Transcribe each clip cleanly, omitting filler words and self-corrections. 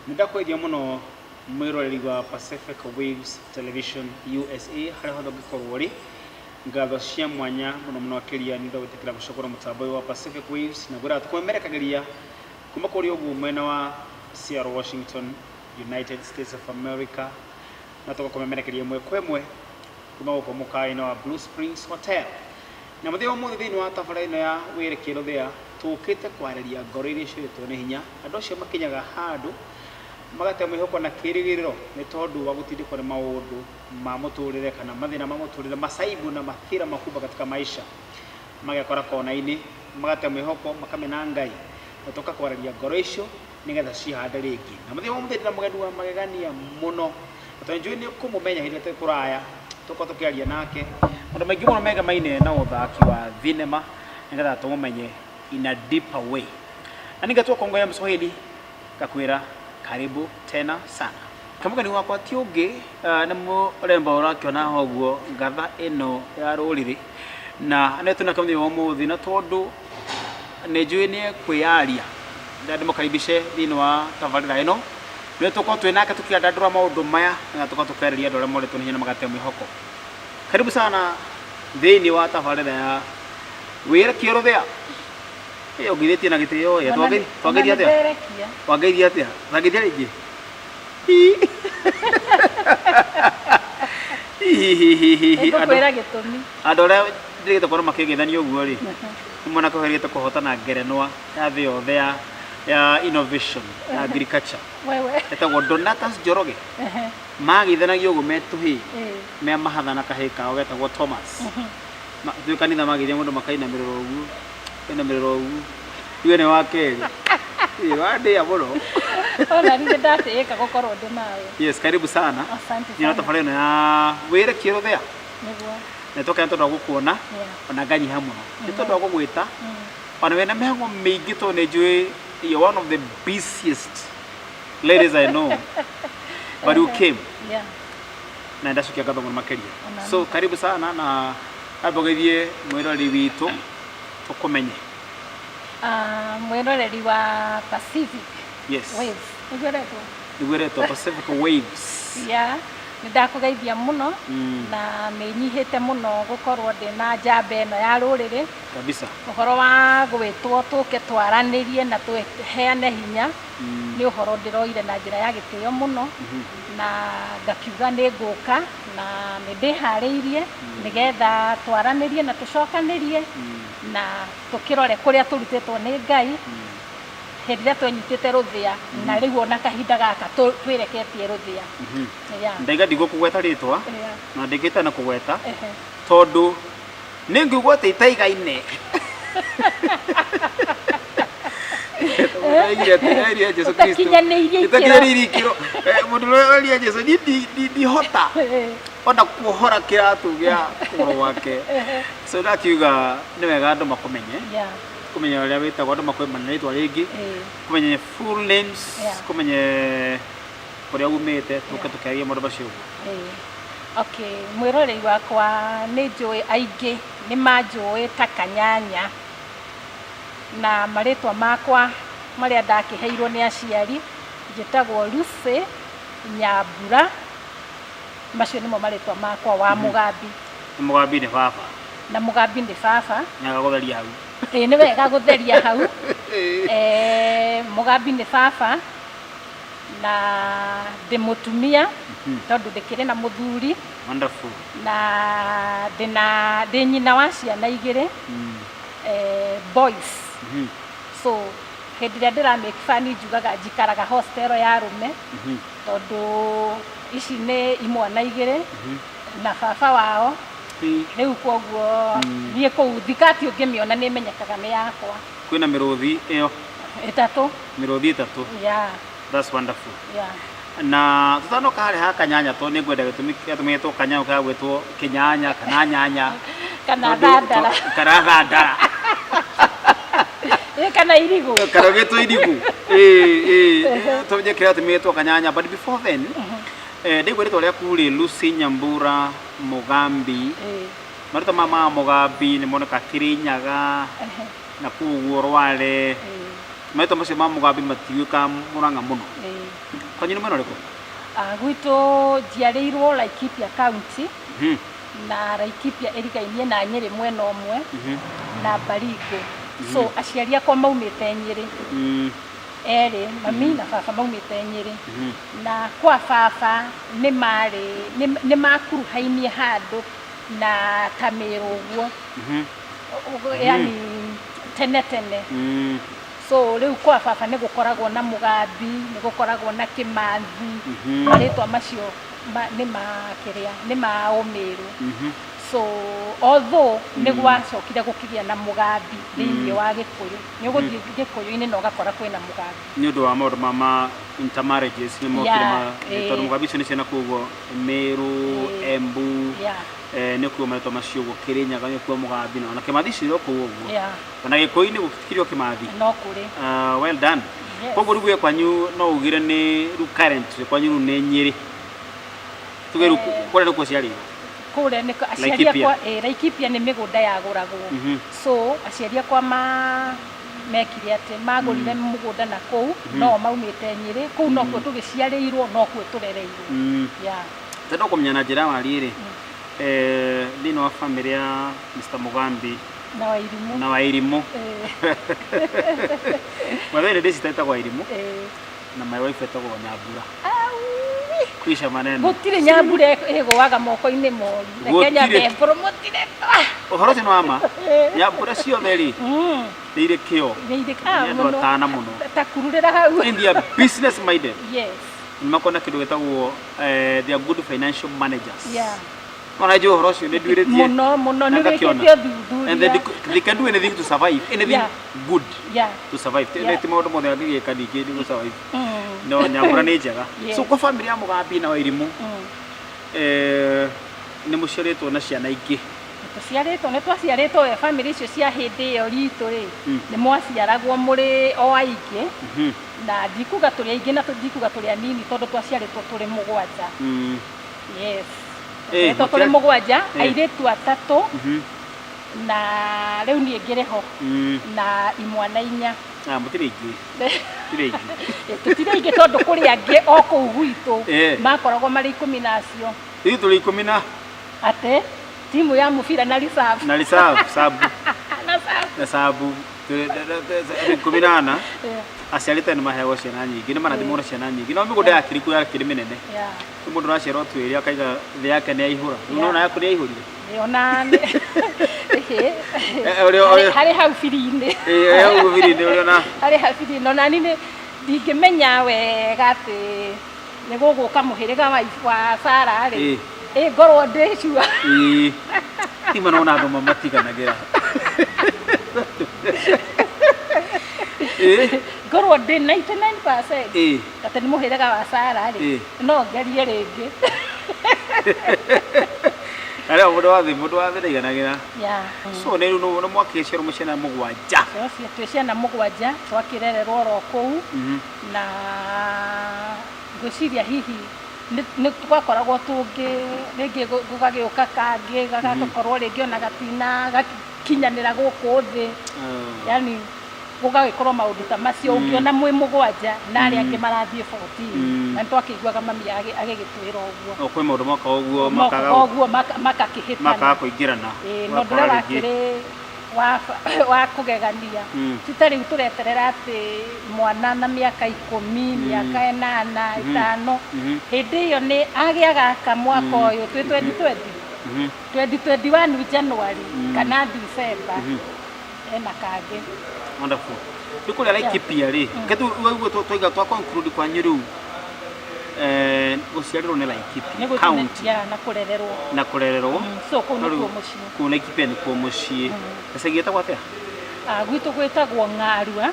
Ndakwithia muno mwiroreri wa Pacific Waves Television USA haria hothe ngikorwo ri ngatho cia mwanya muno akiria ni ndagwitikira gucokora mutambo wa Pacific Waves na gwira tukwemerekagiria kuma kuri ugu mwena wa Seattle, Washington, United States of America na tukakomemerekeria mwe kwemwe kuma guko mukaino wa Blue Springs Hotel na muthio muthi thini wa tabarino ya wirekero thea tukite kwariria ngoro iria ciritwo ni hinya andu acio makinyaga handu magate mwihoko na kirigiriro ni tondu wa gutindikwa ni maundu ma muturire kana mathina ma muturire masaibu na mathira makubwa katika maisha magakora kona-ini magate mwihoko makamena Ngai natoka kwariria ngoro icio nigetha cihande ringi na muthio muthi ndira mugeni wa magegania muno atanjui ni kumumenya hinde te kuraya tuko tukiaria nake mundu maingi muno mega maine na uthaki wa thinema nigetha tumumenye in a deeper way na ningatwa kongoya Mswahili kakwira karibu tena sana kamugani wakwa ti ungi ni murembo urakiona hoguo ngatha ino ya ruriri na netuna kamthi wa muthi na tondu ni njui ni kwiaria ndandi mukaribishe thini wa tabarira ino ni tuko twinake tukiandandura maundu maya na tuko tukereria ndore moretu ni magate mwihoko karibu sana thini wa tabarira ya wira kiero thea iyo ngithiti na gitio ya twageithia atia twageithia atia twageithia ringi kwira gitumi andore ndirigite korwo makigithania uguo ri mwana koherite kuhotana ngerenwa ya thi yothe ya innovation na agriculture wewe etagwo Donatus Njoroge magithanagia uguo metuhi me mahathana kahika ogetagwo Thomas thwe kanitha magithia mundu makainamirira uguo inamiriro ugu iwe ne wakeri wade aboro ona ni ndateka gukorwo ndi nawe yes karibu sana asante sana ni tabarino ya wire kiero thea niguo ne toka ntondo gukuona ona ganyi hamwe ni tondu gugwita ona wena mehango mingi to ne njui you're one of the busiest ladies I know but you came na ndashukia gatho muno makeria so karibu sana na abogethie mwirori witu tukumenye mwiroreri wa Pacific Waves igweretwo Pacific Waves ndakugeithia muno na menyihite muno gukorwo ndina njamba ino ya ruriri kabisa uhoro wa gwitwo tuke twaranirie na tuheane hinya ni uhoro ndiroire na njira ya gitio muno na ngakiuga ni nguka na ndihariirie nigetha twaranirie na tucokanirie na tukirore kuria turutetwo ni Ngai hirira twenyitite ruthia na riu ona kahinda gaka twireketie ruthia ndaiga ndigo kugweta ritwa na ndigita na kugweta tondu ningigwa te itaigaine Eria Jesu Kristo itakinyaneirie kiro mundu eria Jesu di hota ona kuhora kiratu gya kuro wake so ndakiuga ni wega andu makumenye kumenya uria witagwo andu makwemana ritwa ringi kumenya full names kumenya kuria umite tuke tukiaria maundu macio okay mwiroreri wakwa ni njui aingi ni manjui ta Kanyanya na maritwa makwa maria ndakiheirwo ni aciari njitagwo Lucy Nyambura macio nimo maritwa makwa wa Mugambi Mugambi ni baba na Mugambi ni baba nyaga gutheria hau ni wega gutheria hau Mugambi ni baba na ndi mutumia tondu ndikire na muthuri wonderful na ndi nyina wa ciana igiri boys so hindira ndira make fun njugaga njikaraga hostel ya rume tondu ici ni imwana igiri na baba wao riu koguo nie kuu thikati ungimiona ni menyekaga ni yakwa kwina miruthi iyo itatu that's wonderful na tutanoka hari ha Kanyanya to ni gwenda gitumitwo Kanyanya kagwetwo Kinyanya kana nyanya kana thandara kana irigu kana gitwo irigu to je kira tumitwo Kanyanya but before then ndigwetwo ria kuri Lucy Nyambura Mugambi marita mama Mugambi ni moneka Kirinyaga na kuguo Rware maitho macio ma mugambi matiuka Murang'a muno kwanyu nĩ mwena ũrĩkũ gwitũ njiarĩirwo Laikipia County na Laikipia ĩrigainie na Nyeri mwena ũmwe na Baringo so aciari akwa maumĩte Nyeri erĩ mami na baba maumĩte Nyeri na kwa baba nĩ makuruhainie handũ na Kamĩrũ ũguo yani tene so rĩu kwa baba nĩ gũkoragwo na Mugambi nĩ gũkoragwo na Kĩmathi marĩtwa macio nĩ ma Ũmĩrũ so although nĩ gwacokire gũkĩgĩa na Mugambi thĩinĩ wa Gĩkũyũ nĩ ũgũthiĩ Gĩkũyũ-inĩ na ũgakora kwĩna Mugambi nĩ ũndũ wa maũndũ ma intermarriages nĩ mokire tondũ Mugambi icio nĩ ciana kuoguo Meru Embu nĩ kuo marĩtwa macio ũguo Kĩrĩnyaga nĩ kuo Mugambi na Kĩmathi icio kuo ũguo ona Gĩkũyũ-inĩ gũtikĩrio Kĩmathi no kũrĩ well done koguo rĩu kwanyu no ugire nĩ rĩu current kwanyu rĩu nĩ Nyeri tuge rĩu kũrĩa nĩkuo ciarĩirwo kule aciari akwa Laikipia nĩ mĩgũnda yagũragwo so aciari akwa mekire atĩ magũrire mũgũnda na kũu no maumĩte Nyeri kũu no kuo tũgĩciarĩirwo no kuo tũrereirwo tondũ kũmenya na njĩra warĩ thĩinĩ wa famĩlĩ ya Mr. Mugambi na Wairimũ mwathani ndĩcitagwo Wairimũ na my wife etagwo Nyambura kwisha maneno gũtirĩ Nyambura ĩgũaga moko-inĩ moru Kenya mpromote ũhoro ũcio nĩ wama Nyambura ciothe rĩ nĩ irĩ kĩo nĩ atana mũno takururĩra hau in their business minded nĩ makona kĩndũ gĩtagwo they are good financial managers ona juu ũhoro ũcio nĩ nduĩrĩtie mũno nĩ wĩkĩte thuthuria and they can do anything to survive anything good to survive ti maũndũ mothe angĩgĩka ningĩ nĩ gũ survive no Nyambura nĩ njega so kwa family ya Mugambi na Wairimũ nĩ mũciarĩtwo na ciana ingĩ nĩ twaciarĩtwo family icio cia hĩndĩ ĩyo ritũ rĩ nĩ mwaciaragwo mũrĩ o aingĩ na ndikuga tũrĩ aingĩ na ndikuga tũrĩ anini tondũ twaciarĩtwo tũrĩ mũgwanja tũrĩ mũgwanja airĩtu atatũ na rĩu niĩ ngĩrĩ ho na imwana inya mũtirĩ ingĩ tũtirĩ ingĩ tondũ kũrĩ angĩ o kũu gwitũ makoragwo marĩ 10 nacio ithuĩ tũrĩ 10 na atĩ timu ya mũbira na reserve sabu 18 aciarĩte nĩ maheagwo ciana nyingĩ nĩ marathimwo na ciana nyingĩ no mĩgũnda ya kiriku yakĩrĩ mĩnene mũndũ naciarwo twĩrĩ akaiga thĩ yake nĩ yaihũra nona yaku nĩ yaihũrire ona harĩ hau biri-inĩ hau biri-inĩ ũrĩa na harĩ hau biri-inĩ ona niĩ ndingĩmenya wega atĩ nĩ gũgũka mũhĩrĩga wa Sarah rĩ ngorwo ndĩcua tima nona andũ mamatiganagĩra ngorwo ndĩ 99% atĩ nĩ mũhĩrĩga wa Sarah rĩ no ngerie rĩngĩ arĩa mũndũ wa thĩ ndaiganagĩra so nĩ rĩu nĩ mwakĩciarwo mũrĩ ciana mũgwanja twĩ ciana mũgwanja twakĩrererwo oro kũu na ngwĩciria hihi nĩ twakoragwo tũngĩ rĩngĩ gũgagĩũka kangĩ gagakorwo rĩngĩ ona gatina gakinyanĩra gũkũ thĩ yani gũgagĩkorwo maũndũ ta macio ũngĩona mwĩ mũgwanja na arĩa angĩ marathiĩ 14 na twakĩiguaga mami agĩgĩtwĩra ũguo kwĩ maũndũ moka ũguo makakĩhĩtana makaga kũingĩrana no ndĩrĩa wakĩrĩ wa kũgegania tita rĩu tũreterera atĩ mwana na mĩaka 10 mĩaka 8 5 hĩndĩ ĩyo nĩ agĩaga kamwaka ũyũ twĩ 2021 January kana December ena kangĩ wonderful ndikũrĩa Laikipia rĩ ketu ũguo tũiga twa conclude kwa Nyeri gũciarĩrwo nĩ Laikipia county na kũrererwo so kũu Laikipia nĩ kuo mũciĩ gĩcagi gĩtagwo atĩa gwitũ gwĩtagwo Ng'arua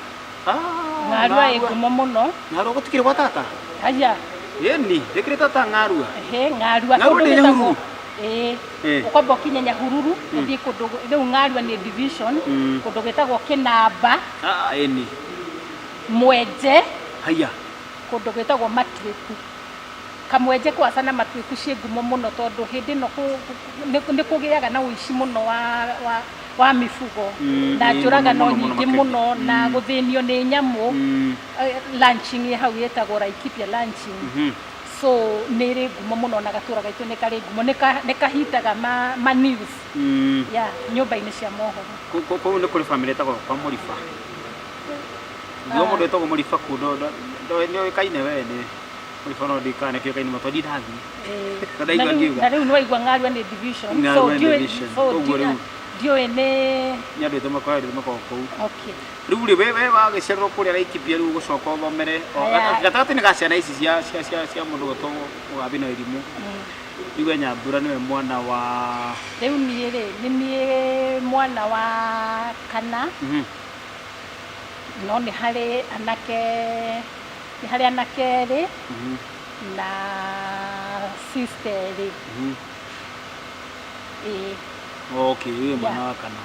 Ng'arua ĩ ngumo mũno Ng'arua gũtikĩrĩ gwa tata aya yeni ndĩkĩrĩ tata Ng'arua Ng'arua kũndũ gwĩtagwo ũkwamba ũkinye Nyahururu ũthiĩ kũndũ rĩu Ng'arua nĩ division kũndũ gwĩtagwo Kĩnamba ĩni Mwenje haya kũndũ gwĩtagwo Matriku Kamwenje kwaca na Matriku ciĩ ngumo mũno tondũ hĩndĩ ĩno nĩ kũgĩaga na ũici mũno wa mifugo na njũragano nyingĩ mũno na gũthĩnio nĩ nyamũ launching hau yetagwo Laikipia launching so nĩ rĩ ngumo mũno na gatũra gaitũ nĩ karĩ ngumo nĩ kahitaga ma news ya nyũmba-inĩ cia mohoro kũu nĩ kũrĩ family ĩtagwo kwa Mũriba ndio mũndũ ĩtagwo Mũriba kũu nĩ oĩkaine we nĩ Mũriba no ndikane kĩoĩkaine mũno tondũ ndathiĩ na rĩu nĩ waigua Ng'arua nĩ division so ndiũĩ nĩ andũ aitũ makoragwo kũu rĩu rĩ we wagĩcererwo kũrĩa Laikipia rĩu gũcoka ũthomere gatagatĩ-inĩ ga ciana ici cia mũndũ gũtwo Mũgambi na Irimũ rĩu Nyambura nĩwe mwana wa rĩu niĩ rĩ nĩ niĩ mwana wa kana no nĩ harĩ anake erĩ na sister erĩ okay wewe mwana wa kana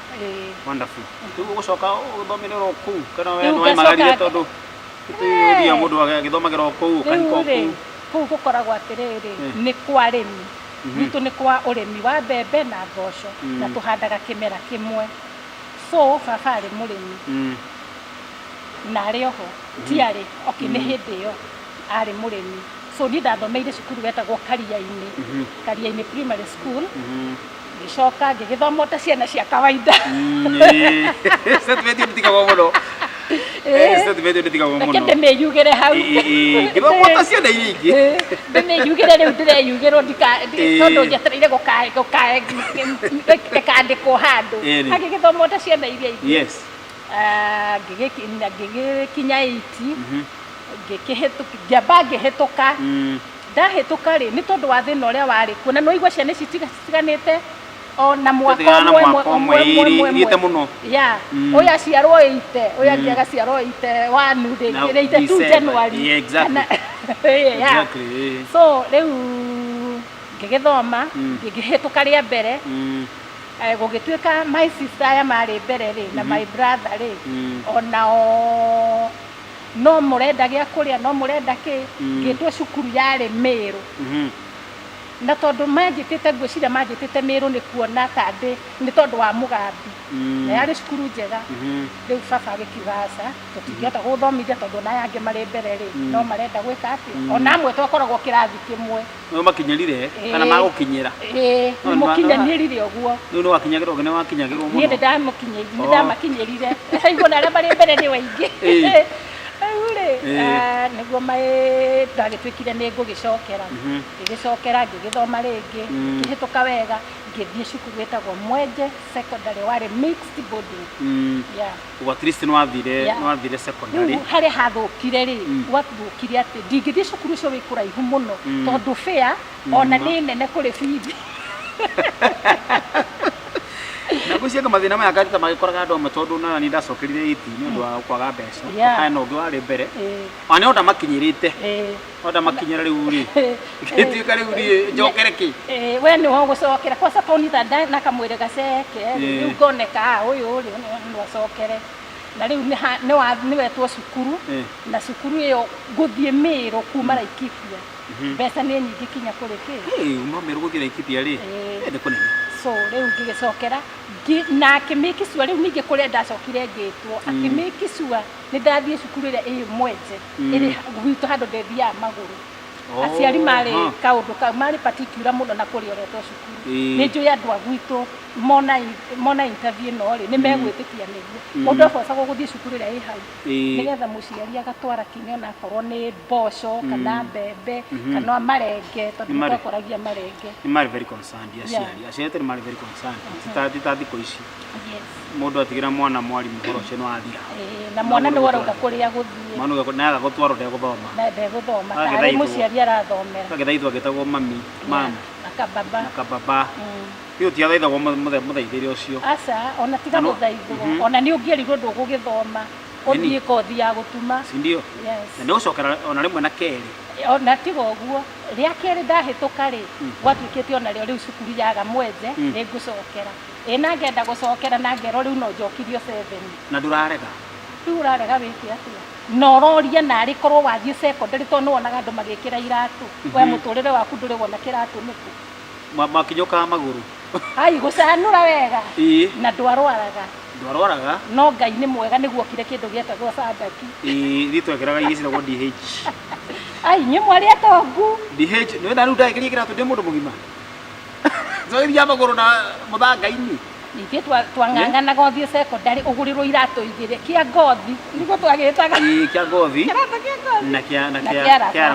wonderful tu gũcoka ũthomererwo kũu kana we nĩ waimagarire tondũ tũtĩria mũndũ agĩthomagĩra kũu kaniko kũu gũkoragwo atĩrĩrĩ nĩ kwa arĩmi gwitũ nĩ kwa ũrĩmi wa mbembe na mboco na tũhandaga kĩmera kĩmwe so baba arĩ mũrĩmi na arĩ oho tiarĩ okay nĩ hĩndĩ ĩyo arĩ mũrĩmi so niĩ ndathomeire cukuru wetagwo Karia-inĩ primary school gĩcoka ngĩgĩthoma ta ciana cia kawaida certificate ndĩtigagwo mũno certificate ndĩtigagwo mũno ndĩmĩyugĩre hau gĩthoma ta ciana iria ingĩ ndĩmĩyugĩre rĩu ndĩreyugĩrwo tondũ njetereire gũkandĩkwo handũ agĩgĩthoma ta ciana iria ingĩ ngĩgĩkinya 8 ngĩamba ngĩhĩtũka ndahĩtũka rĩ nĩ tondũ wa thĩna ũrĩa warĩ kuo na nĩwaigua ciana ici citiganĩte ona mwaka ũmwe ya ũyũ aciarwo 80 ũyũ angĩ agaciarwo 81 rĩngĩ 82 January so rĩu ngĩgĩthoma ngĩhĩtũka rĩa mbere gũgĩtuĩka my sister aya marĩ mbere rĩ na my brother rĩ onao no mũrenda gĩa kũrĩa no mũrenda kĩ ngĩtwo cukuru yarĩ Mĩrũ na tondũ manjĩtĩte ngwĩciria manjĩtĩte Mĩrũ nĩ kuona kandĩ nĩ tondũ wa Mũgambi na yarĩ cukuru njega rĩu baba agĩkiuga aca tũtingĩhota gũthomithia tondũ na angĩ marĩ mbere rĩ no marenda gwĩka atĩa ona amwe twakoragwo kĩrathi kĩmwe no makinyĩrire kana magũkinyĩra nĩ mũkinyanĩrire ũguo rĩu nĩ wakinyagĩrwo nĩ wakinyagĩrwo mũno niĩ ndamakinyĩrire igũna arĩa marĩ mbere nĩ waingĩ nĩguo ndagĩtuĩkire nĩ ngũgĩcokera ngĩgĩcokera ngĩgĩthoma rĩngĩ ngĩhĩtũka wega ngĩthiĩ cukuru wĩtagwo Mwenje secondary warĩ mixed boarding at least nĩ wathire secondary rĩu harĩa hathũkire rĩ gwathũkire atĩ ndingĩthiĩ cukuru ũcio wĩ kũraihu mũno tondũ fare ona nĩ nene kũrĩ bithi na gũciaka mathĩna maya ngarita magĩkoraga andũ amwe tondũ na nĩ ndacokerire 8 nĩ ũndũ wa kwaga mbeca kana ũngĩ warĩ mbere ona nĩ makinyĩrĩte onda makinyĩra rĩu rĩ gĩtuĩka rĩu rĩ njokere kĩ we nĩ wagũcokera kwa saponi thanda na kamwĩrĩ gaceke rĩu ngoneka ũyũ rĩ nĩ wacokere na rĩu nĩ wetwo cukuru na cukuru ĩyo gũthiĩ Mĩrũ kuma Laikipia mbeca nĩ nyingĩ kinya kũrĩ kĩ uma Mĩrũ gũthiĩ Laikipia rĩ nĩ kũnene so rĩu ngĩgĩcokera na akĩmĩki sure rĩu ningĩ kũrĩa ndacokire ngĩtwo akĩmĩki sure nĩ ndathiĩ cukuru ĩrĩa ĩ Mwenje ĩrĩ gwitũ handũ ndĩthiaga magũrũ aciari marĩ kaũndũ kau marĩ particular mũno na kũrĩa ũretwo cukuru nĩ njũĩ andũ a gwitũ mona interview no rĩ nĩ megwĩtĩkia nĩguo mũndũ abocagwo gũthiĩ cukuru ĩrĩa ĩ hau nĩgetha mũciari agatwara kinya ona akorwo nĩ mboco kana mbembe kana marenge tondũ nĩ twakoragia marenge nĩ marĩ very concerned aciari nĩ marĩ very concerned tita thikũ ici mũndũ atigĩra mwana mwarimũ ũhoro ũcio nĩ wathira na mwana nĩ warauga kũrĩa gũthiĩ mwana naga gũtwarwo ndegũthoma tarĩ mũciari arathomera agĩthaithwo agĩtagwo mami akababa rĩu tiathaithagwo mũthaithĩre ũcio aca ona tiga gũthaithwo ona nĩ ũngĩerirwo ndũgũgĩthoma ũthiĩ kothi ya gũtuma sindio na nĩ gũcokera ona rĩmwe na kerĩ ona tiga ũguo rĩa kerĩ ndahĩtũka rĩ gwatuĩkĩte ona rĩo rĩu cukuru yaga Mwenje nĩ ngũcokera na ngenda gũcokera na ngero rĩu no njokirio 7 na ndũrarega rĩu ũrarega wĩke atĩa no roria narĩ korwo wathiĩ secondary tondũ nĩ wonaga andũ magĩkĩra iratũ we mũtũrĩre waku ndũrĩ wona kĩratũ nĩkũ makinyũkaga magũrũ ai gucanura wega na ndwarwaraga no Ngai nĩ mwega nĩguo kire kĩndũ gĩetagwo sandaki thitwekeraga iria ciĩtagwo DH ai nyĩ mwarĩ atongu DH nĩ wenda rĩu ndagĩkĩria kĩratũ ndĩ mũndũ mũgima nzoithia magũrũ na mũthanga-inĩ ningĩ twang'ang'anaga ũthiĩ secondary ũgũrĩrwo iratũ igĩrĩ kĩa ngothi nĩguo twagĩtaga kĩa ngothi na kĩa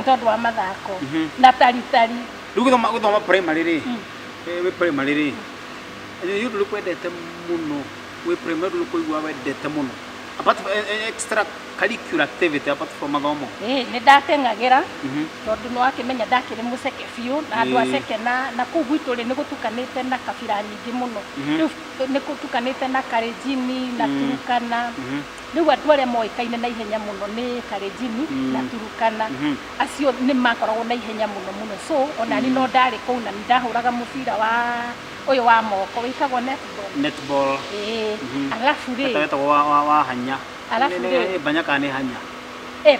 tondũ wa mathako na taritari rĩu gũthoma primary rĩ wĩ primary rĩ nĩ ũndũ ũkwendete mũno wĩ primary ũkũigua wendete mũno apart from extra curricular activity apart from mathomo nĩ ndateng'agĩra tondũ nĩ wakĩmenya ndakĩrĩ mũceke biũ na andũ a ceke na kũu gwitũ rĩ nĩ gũtukanĩte na kabira nyingĩ mũno rĩu nĩ gũtukanĩte na Kalenjin na Turkana rĩu andũ arĩa moĩkaine na ihenya mũno nĩ Kalenjin na Turkana acio nĩ makoragwo na ihenya mũno so onani no ndarĩ kũu na nĩ ndahũraga mũbira ũyũ wa moko wĩtagwo netball alafu rĩ wa hanya banya kana hanya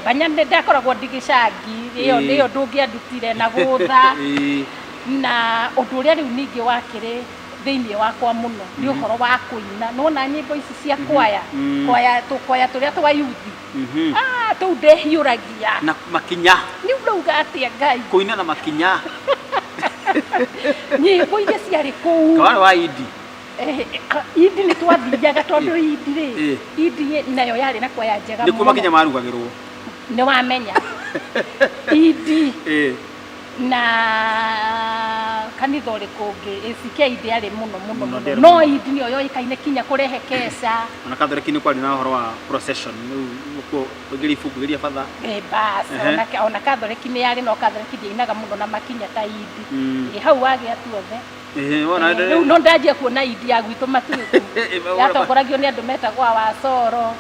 banya ndakoragwo ndigicagi ĩyo ndũngĩandutire na gũtha na ũndũ ũrĩa rĩu ningĩ wakĩrĩ thĩinĩ wakwa mũno nĩ ũhoro wa kũina nona nyĩmbo ici cia kwaya tũrĩa twa yuthi tũu ndehiũragia na makinya nĩ ũrauga atĩa Ngai kũina na makinya nyĩmbo iria ciarĩ kũu kawarĩ wa Idi Idi nĩ twathiaga tondũ Idi nayo yarĩ na kwaya njega mũno nĩkuo makinya marugagĩrwo nĩ wamenya Idi na kanitha ũrĩkũ ũngĩ ACK ndĩarĩ mũno no Idi nĩyo yoĩkaine kinya kũrehe keca ona Kathoriki nĩ kwarĩ na ũhoro wa procession nĩguo kũingĩria ibuku kũingĩria batha basi ona Kathoriki nĩ yarĩ no Kathoriki ndĩinaga mũno na makinya ta Idi hau wagĩa tuothe rĩu no ndanjia kuona Idi ya gwitũ matuĩku yatongoragio nĩ andũ metagwo Wasoro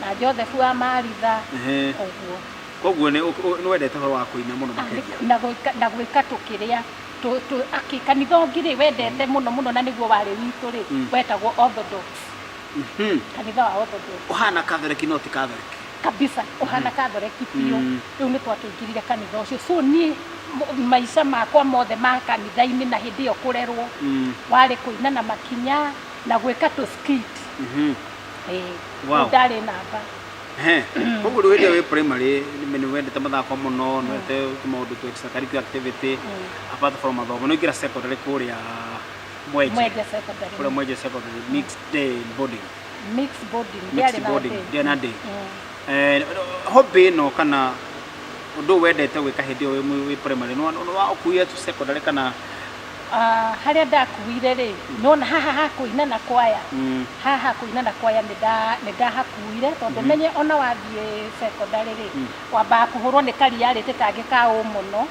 na Joseph wa Maritha ũguo koguo nĩ wendete ũhoro wa kũina mũno makĩria na gwĩka tũkĩrĩa kanitha ũngĩ wendete mũno na nĩguo warĩ witũ rĩ wetagwo Orthodox kanitha wa Orthodox ũhana Kathoriki no ti Kathoriki kabisa ũhana Kathoriki biũ rĩu nĩ twatũingĩrire kanitha ũcio so niĩ maica makwa mothe ma kanitha-inĩ na hĩndĩ ĩyo kũrerwo warĩ kũina na makinya na gwĩka tũ skit ndarĩ namba koguo rĩu hĩndĩ ĩyo wĩ primary nĩ wendete mathako mũno nĩ wendete maũndũ tũ extra curricular activity apart from mathomo nĩ ũingĩra secondary kũrĩa Mwenje secondary mixed boarding ndĩ na day hobby ĩno kana ũndũ wendete gwĩka hĩndĩ ĩyo wĩ primary nĩ waũkuire tu secondary kana harĩa ndakuire rĩ nona haha hakũina na kwaya haha kũina na kwaya nĩ ndahakuire tondũ menye ona wathiĩ secondary rĩ wambaga kũhũrwo nĩ kariarĩtĩ kangĩ ka mũno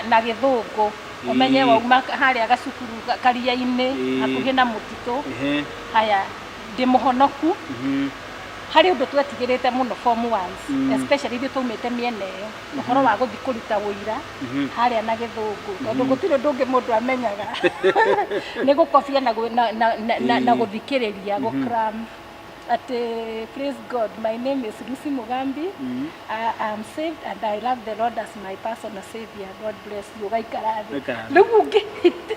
na gĩthũngũ ũmenye wauma harĩa gacukuru karia-inĩ hakuhĩ na mũtitũ haya ndĩ mũhonoku harĩ ũndũ twetigĩrĩte mũno form 1 especially ithuĩ twaumĩte mĩena ĩyo ũhoro wa gũthiĩ kũruta wũira harĩa na gĩthũngũ tondũ gũtirĩ ũndũ ũngĩ mũndũ amenyaga nĩ gũkobia na gũthikĩrĩria gũcram atĩ praise God my name is Lucy Mugambi I am saved and I love the Lord as my personal savior God bless you gaikara thĩ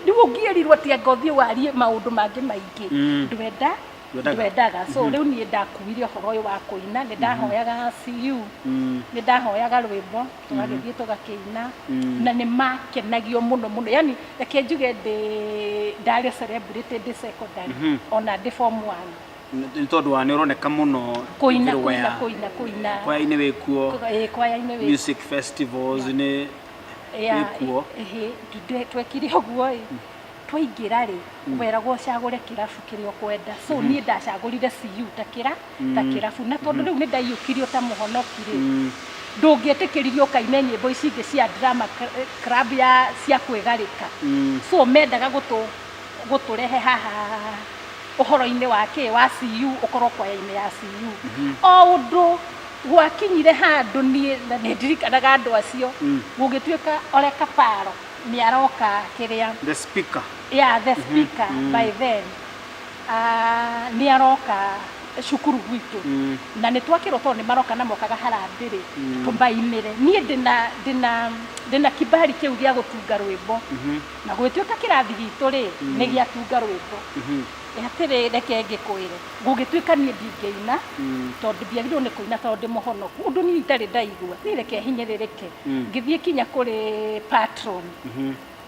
rĩu ũngĩerirwo atĩ ngothi warie maũndũ mangĩ maingĩ ndwendaga so rĩu niĩ ndakuire ũhoro ũyũ wa kũina nĩ ndahoyaga CU nĩ ndahoyaga rwĩmbo tũgagĩthiĩ tũgakĩina na nĩ makenagio mũno yani reke njuge ndarĩ celebrity ndĩ secondary ona ndĩ form 1 nĩ tondũ wa nĩ ũroneka mũno kũina kwaya-inĩ wĩkuo kwaya-inĩ wĩkuo music festivals nĩ wĩkuo twekire ũguo twaingĩra rĩ weragwo ũcagũre kĩrabu kĩrĩa ũkwenda so niĩ ndacagũrire CU ta kĩrabu na tondũ rĩu nĩ ndaiyũkirio ta mũhonoki rĩ ndũngĩetĩkĩririo ũkaine nyĩmbo ici ingĩ cia drama club cia kwĩgarĩka so mendaga gũtũrehe haha ũhoro-inĩ wa CU ũkorwo kwaya-inĩ ya CU o ũndũ gwakinyire handũ niĩ na nĩ ndirikanaga andũ acio gũgĩtuĩka Ole Kaparo nĩ aroka kĩrĩa the speaker by then nĩ aroka cukuru gwitu na nĩ twakĩrwo tondũ nĩ maroka na mokaga harambĩ-rĩ tũmbainĩre niĩ ndĩna kibali kĩu gĩa gũtunga rwĩmbo na gwĩtuĩka kĩrathi gitũ-rĩ nĩ gĩatunga rwĩmbo atĩrĩ reke ngĩkwĩre gũgĩtuĩka niĩ ndingĩina tondũ ndiagĩrĩirwo nĩ kũina tondũ ndĩ mũhonoku ũndũ niĩ itarĩ ndaigua niĩ reke hinyĩrĩrĩke ngĩthiĩ kinya kũrĩ patron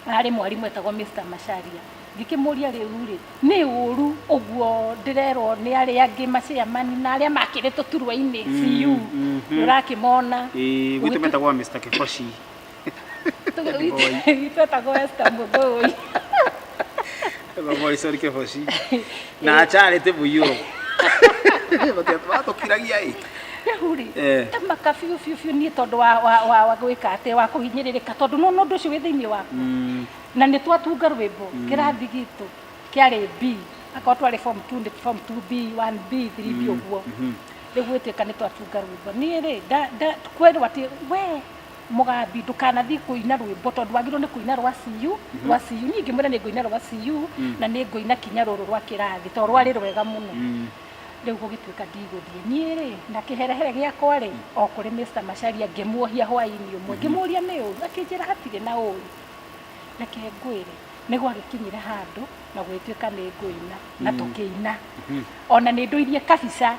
harĩ mwarimũ etagwo Mr. Macharia ngĩkĩmũria rĩu-rĩ nĩ ũru ũguo ndĩrerwo nĩ arĩa angĩ maciamani na arĩa makĩrĩtwo turwa-inĩ CU ũrakĩmona gwitũ metagwo Mr. Kiboshi twetagwo Esther Mũthũi Mabori sorry Kiboshi na acharĩte mũiyũro batũkiragia Huri tamaka biũ niĩ tondũ wa gwĩka atĩ wa kũhinyĩrĩrĩka tondũ no ũndũ ũcio wĩ thĩinĩ waku na nĩ twatunga rwĩmbo kĩrathi gitũ kĩarĩ B akorwo twarĩ form 2 form 2B 1B 3B ũguo rĩu gwĩtuĩka nĩ twatunga rwĩmbo niĩ-rĩ kwĩrwo atĩ we mũgambi ndũkanathiĩ kũina rwĩmbo tondũ wagĩrĩirwo nĩ kũina rwa CU niĩ ngĩmwĩra nĩ ngũina rwa CU na nĩ ngũina kinya rũrũ rwa kĩrathi tondũ rwarĩ rwega mũno rĩu gũgĩtuĩka ndigũthiĩ niĩ-rĩ na kĩherehere gĩakwa-rĩ o kũrĩ Mr. Macharia ngĩmuohia hwaĩ-inĩ ũmwe ngĩmũria nĩ ũru akĩnjĩra hatirĩ na ũru reke ngwĩre nĩ gwagĩkinyire handũ na gwĩtuĩka nĩ ngũina na tũkĩina ona nĩ ndũirie kabica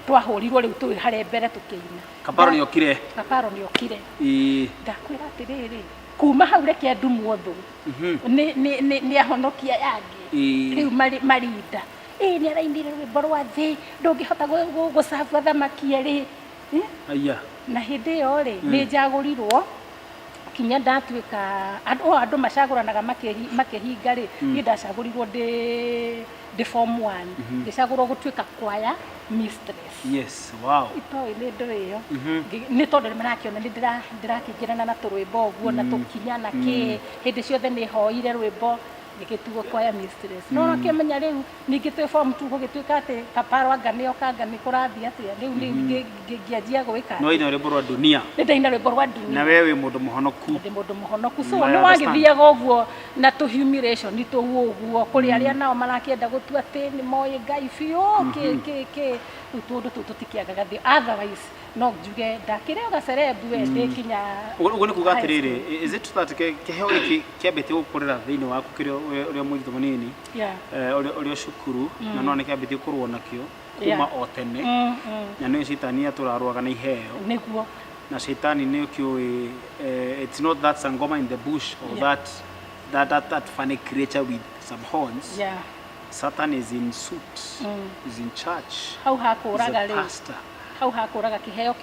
twahũrirwo rĩu tũrĩ harĩa mbere tũkĩina Kaparo nĩ okire ndakwĩra atĩrĩrĩ kuma hau reke ndumwo thũ nĩ ahonokia yangĩ rĩu marinda nĩ arainire rwĩmbo rwa thĩ ndũngĩhota gũcabua thamaki erĩ na hĩndĩ ĩyo-rĩ nĩ njagũrirwo kinya ndatuĩka andũ macagũranaga makĩhinga-rĩ niĩ ndacagũrirwo ndĩ form 1 ngĩcagũrwo gũtuĩka kwaya mistress itoĩ nĩ ndũrĩyo nĩ tondũ nĩmarakĩona nĩ ndĩrakĩingĩrana na tũrwĩmbo ũguo na tũkinya na kĩ hĩndĩ ciothe nĩ hoire rwĩmbo ngĩtuo kwaya mistress no akĩmenya rĩu ningĩ twĩ form 2 gũgĩtuĩka atĩ Kaparo anga nĩ kũrathiĩ atĩa rĩu ngĩanjia gwĩka no ina rwĩmbo rwa dunia nĩ ndaina rwĩmbo rwa dunia na wewe mũndũ mũhonoku so nĩ wagĩthiaga ũguo na humiliation tũu ũguo kũrĩ arĩa nao marakĩenda gũtua atĩ nĩ moĩ Ngai biũ rĩu tũndũ tũu tũtikĩagaga thĩ otherwise no njuge ndakĩrĩ gacerebu ndĩ kinya ũguo nĩ kuga atĩrĩrĩ is it that kĩheo gĩkĩ kĩambĩte gũkũrĩra thĩinĩ waku kĩrĩa ũrĩa mũritũ mũnini ũrĩa cukuru na no nĩ kĩambĩte kũrũo nakĩo kuma o tene na nĩ citani atũrarũaga na iheo nĩguo na citani nĩ kĩũĩ it's not that sangoma in the bush or that funny creature with some horns Satan is in suit is in church hau hakũraga rĩu hau hakũraga kĩheo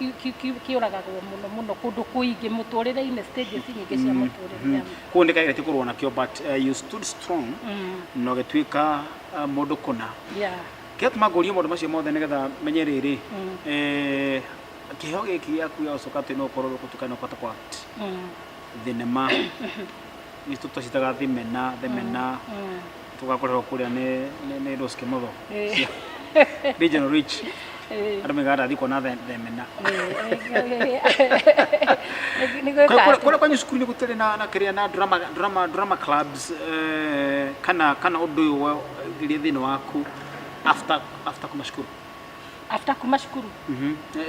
kĩũragagwo mũno kũndũ kũingĩ mũtũrĩre-inĩ stages nyingĩ cia mũtũrĩre kũu nĩ kaigĩte kũrũa nakĩo but you stood strong na ũgĩtuĩka mũndũ kũna kĩrĩa tũmangũrie maũndũ macio mothe nĩgetha menye rĩrĩ kĩheo gĩkĩ gĩaku gĩa gũcoka atĩ no ũkorwo gũtuĩka no ũkahota kũact thenema nĩ tũcitaga themena tũgakorerwo kũrĩa nĩ Rose Kĩmotho Regional Rich andũ megaga thiĩ kuona themena kũrĩa kwanyu cukuru nĩ gũtarĩ na kĩrĩa na drama clubs kana ũndũ ũyũ gĩrĩ thĩinĩ waku after kuma cukuru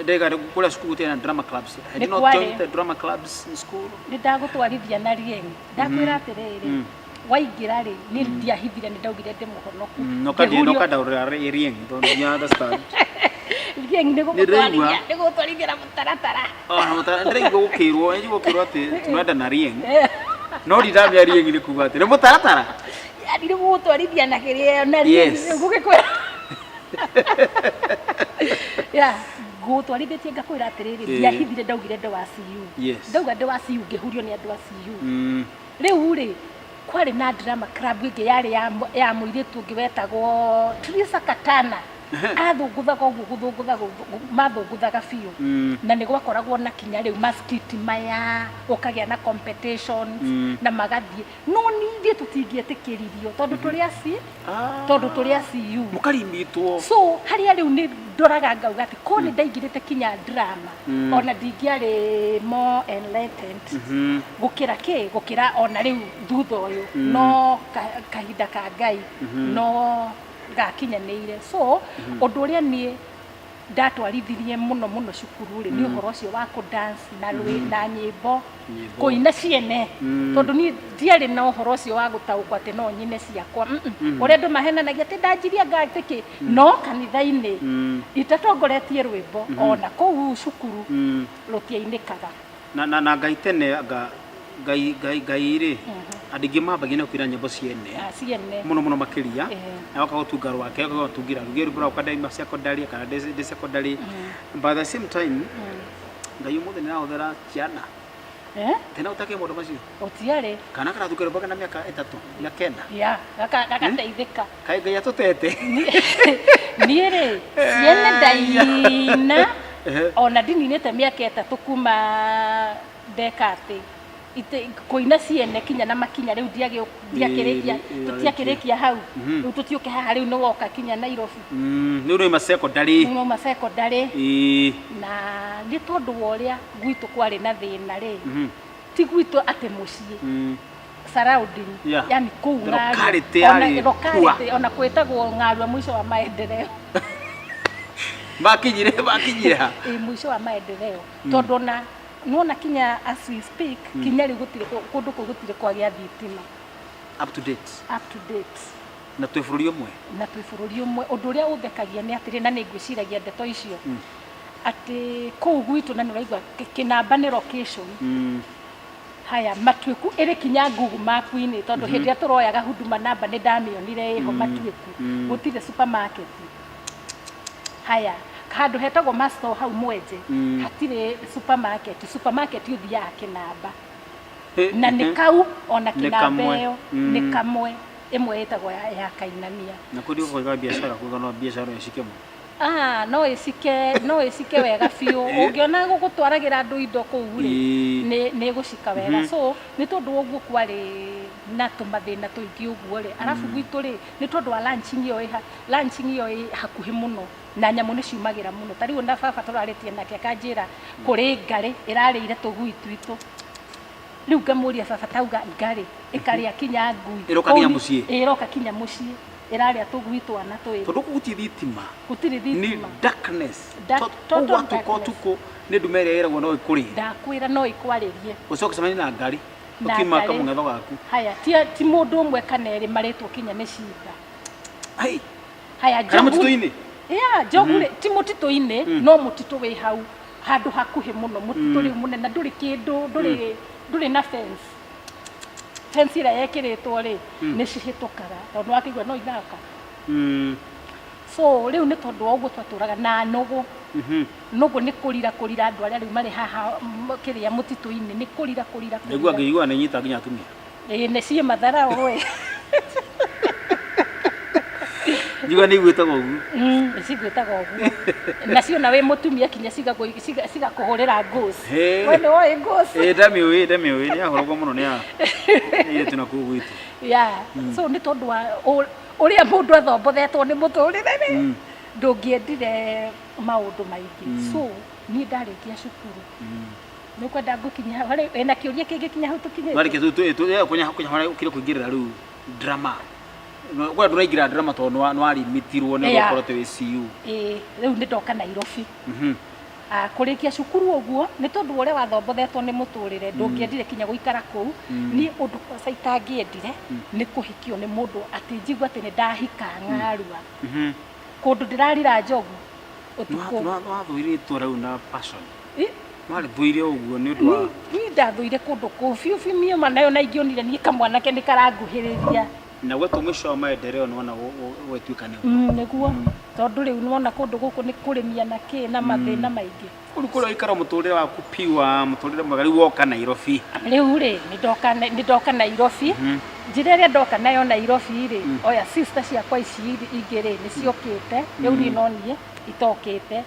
ndega kũrĩa cukuru gũtarĩ na drama clubs had you not joined the drama clubs in school nĩ ndagũtwarithia na Rieng ndakwĩra atĩrĩrĩ waingĩra-rĩ nĩ ndiahithire nĩ ndaugire ndĩ mũhonoku no kadaurĩra Rieng don't you understand Rieng nĩ gũtwarithia na mũtaratara ndĩraigua gũkĩrwo atĩ tũnenda na Rieng no ndamenya Rieng nĩ kuga atĩ nĩ mũtaratara nĩ gũtwarithia na kĩrĩa na Rieng gũgĩkwĩra gũtwarithĩtie ngakwĩra atĩrĩrĩ ndiahithire ndaugire ndĩ wa CU ndauga ndĩ wa CU ngĩhurio nĩ andũ a CU rĩu-rĩ kwarĩ na drama club ĩngĩ yarĩ ya mũirĩtu ũngĩ wetagwo Teresa Katana athũngũthaga ũguo mathũngũthaga biũ na nĩ gwakoragwo na kinya rĩu maskiti maya ũkagĩa na competitions na magathiĩ no ningĩ tũtingĩetĩkĩririo tondũ tũrĩ a CU mũkarimbitwo so harĩa rĩu nĩ ndoraga ngauga atĩ ko nĩ ndaingĩrĩte kinya drama ona ndingĩarĩ more enlightened gũkĩra ona rĩu thutha ũyũ no kahinda ka Ngai no gakinyanĩire so ũndũ ũrĩa niĩ ndatwarithirie mũno cukuru rĩ nĩ ũhoro ũcio wa dance na na nyĩmbo kũina ciene tondũ niĩ ndiarĩ na ũhoro ũcio wa gũtaũkwo atĩ no nyine ciakwa ũrĩa andũ mahenanagia atĩ ndanjiria ngatĩkĩ no kanitha-inĩ itatongoretie rwĩmbo ona kũu cukuru rũtiainĩkaga na Ngai tene Ngai rĩ andũ aingĩ mambagia na kwĩra nyĩmbo ciene mũno makĩria na wakagotunga rwake wakagotungira rugero bra ukadaima secondary kana de secondary by the same time Ngai mũthĩ nĩ ahũthĩra ciana tena utake mũndũ macio ũtiarĩ kana thukuru mpaka na mĩaka 3 ya kenda gagateithĩka Kai Ngai atũtete niĩ rĩ ciana ndaina ona ndininĩte mĩaka 3 kuma ndekatĩ koina ciene kinya na makinya riu tutiakĩrĩkia hau riu tutiũke haha riu nĩ woka kinya Nairobi riu nĩ secondary na nĩ tondũ wa ũrĩa gwitũ kwarĩ na thĩna rĩ ti gwitũ atĩ mũciĩ surrounding yani kũu ona kwĩtagwo Ng'arua mwisho wa maendeleo makinyire mwisho wa maendeleo tondũ na nona kinya as we speak kinya rĩ gũtirĩ kũndũ gũtirĩ kwagĩa thitima up to date na twĩ bũrũri ũmwe ũndũ ũrĩa ũthekagia nĩ atĩrĩ na nĩ ngwĩciragia ndeto icio atĩ kũu gwitũ na nĩ ũraigua Kinamba nĩ location haya Matuĩku ĩrĩ kinya Google Map-inĩ tondũ hĩndĩ ĩrĩa tũroyaga Huduma namba nĩ ndamĩonire ĩho Matuĩku gũtirĩ supermarket haya handũ hetagwo Masto hau Mwenje hatirĩ supermarket ũthiaga Kinamba na nĩ kau ona Kinamba ĩyo nĩ kamwe ĩmwe ĩtagwo ya Kainania na kũrĩ ũkũiga biacara kũgana biacara ĩcike mũno no ĩcike wega biũ ũngĩona gũgũtwaragĩra andũ indo kũu rĩ nĩ gũcika wega so nĩ tondũ ũguo kwarĩ na tũmathĩna tũingĩ ũguo rĩ arabu gwitũ rĩ nĩ tondũ wa lunching ĩyo ĩ hakuhĩ mũno na nyamũ nĩ ciumagĩra mũno ta rĩu na baba tũrarĩtie nake akanjĩra kũrĩ ngarĩ ĩrarĩire tũgui twitũ rĩu ngamũria baba tauga ngarĩ ĩkarĩa kinya ngui ĩroka kinya mũciĩ ĩrarĩa tũgui twana twĩrĩ tondũ gũtirĩ thitima ni darkness tondũ tuko nĩ ndume ĩrĩa ĩragwo no ĩkũrĩe ndakwĩra no ĩkwarĩrie ũcoke cemani na ngari ũkima kamũngetho gaku haya ti mũndũ ũmwe kana erĩ marĩtwo kinya nĩ cida haya mũtitũ-inĩ njogu ti mũtitũ-inĩ no mũtitũ wĩ hau handũ hakuhĩ mũno mũtitũ rĩu mũnene ndũrĩ kĩndũ ndũrĩ na fence ĩrĩa yekĩrĩtwo rĩ nĩ cihĩtũkaga tondũ wakĩigua no ithaka so rĩu nĩ tondũ wa ũguo twatũraga na nũgũ nĩ kũrira andũ arĩa rĩu marĩ haha kĩrĩa mũtitũ-inĩ nĩ kũrira nĩguo angĩigua nĩ nyita nginya atumia nĩ ciĩ mathara we njuga nĩ igwĩtaga ũguo cigwĩtaga ũguo nacio na wĩ mũtumia kinya cigakũhũrĩra ngũci we nĩ woĩ ngũci ndamĩũĩ nĩ ahorogwo mũno nĩ airĩtu na kũu gwitũ so nĩ tondũ wa ũrĩa mũndũ athomothetwo nĩ mũtũrĩre ndũngĩendire maũndũ maingĩ so niĩ ndarĩkia cukuru nĩ kwenda ngũkinya wĩna kĩũria kĩngĩ kinya hau tũkinye kũingĩrĩra rĩu drama kwa ndũraingĩra drama tondũ nĩwarimitirwo nĩ gũkorwo twĩ CU rĩu nĩ ndoka Nairobi kũrĩkia cukuru ũguo nĩ tondũ ũrĩa wathomothetwo nĩ mũtũrĩre ndũngĩendire kinya gũikara kũu niĩ ũndũ kwanza itangĩendire nĩ kũhikio nĩ mũndũ atĩ njigua atĩ nĩ ndahika Ng'arua kũndũ ndĩrarira njogu ũtukũ wathũirĩtwo rĩu na passion warĩthũire ũguo nĩ ũndũ wa niĩ ndathũire kũndũ kũu biũ miuma nayo na ingĩonire niĩ kamwanake nĩ karanguhĩrĩria na gwetu mwisho wa maendeleo nĩwona gwĩtuĩka nĩguo tondũ rĩu nĩwona kũndũ gũkũ nĩ kũrĩmia na kĩ na mathĩna maingĩ rĩu kũrĩa ũikara mũtũrĩre waku piwa mũtũrĩre mwega rĩu woka Nairobi rĩu rĩ nĩ ndoka Nairobi njĩra ĩrĩa ndoka nayo Nairobi rĩ oya sister ciakwa ici ingĩ rĩ nĩ ciokĩte rĩu niĩ no niĩ itokĩte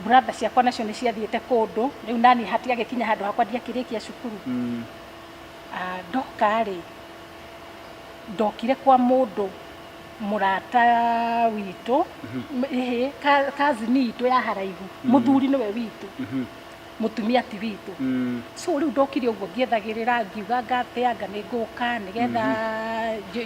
brother ciakwa nacio nĩ ciathiĩte kũndũ rĩu nani hatiagĩkinya handũ hakwa ndiakĩrĩkia cukuru ndoka rĩ ndokire kwa mũndũ mũrata witũ cousin itũ ya haraihu mũthuri nĩwe witũ mutumia ti witũ so rĩu ndokire ũguo ngĩethagĩrĩra ngiuga ngateanga nĩ ngũka nĩgetha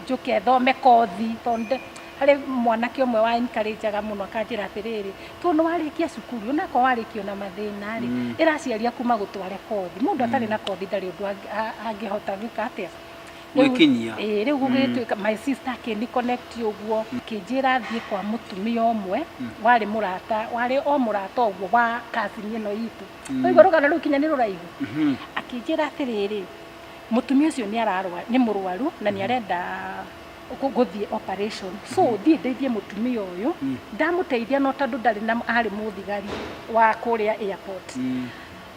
njũke thome kothi tondũ harĩ mwanake ũmwe wa encourageaga mũno akanjĩra atĩrĩrĩ tondũ nĩ warĩkia cukuru onakwa warĩkio na mathĩna rĩ ĩraciaria kuma gũtware kothi mũndũ atarĩ na kothi ndarĩ ũndũ angĩhota gwĩka atĩa gwikinyia rĩu gũgĩtuĩka my sister akĩni connect ũguo kĩnjĩra thiĩ kwa mũtumia ũmwe warĩ o mũrata ũguo wa cousin ĩno itũ ũigua rũgano rũu kinya nĩ rũraihu akĩnjĩra atĩrĩrĩ mũtumia ũcio nĩ mũrwaru na nĩ arenda gũthiĩ operation so thiĩ ndeithie mũtumia ũyũ ndamũteithia no tondũ arĩ mũthigari wa kũrĩa airport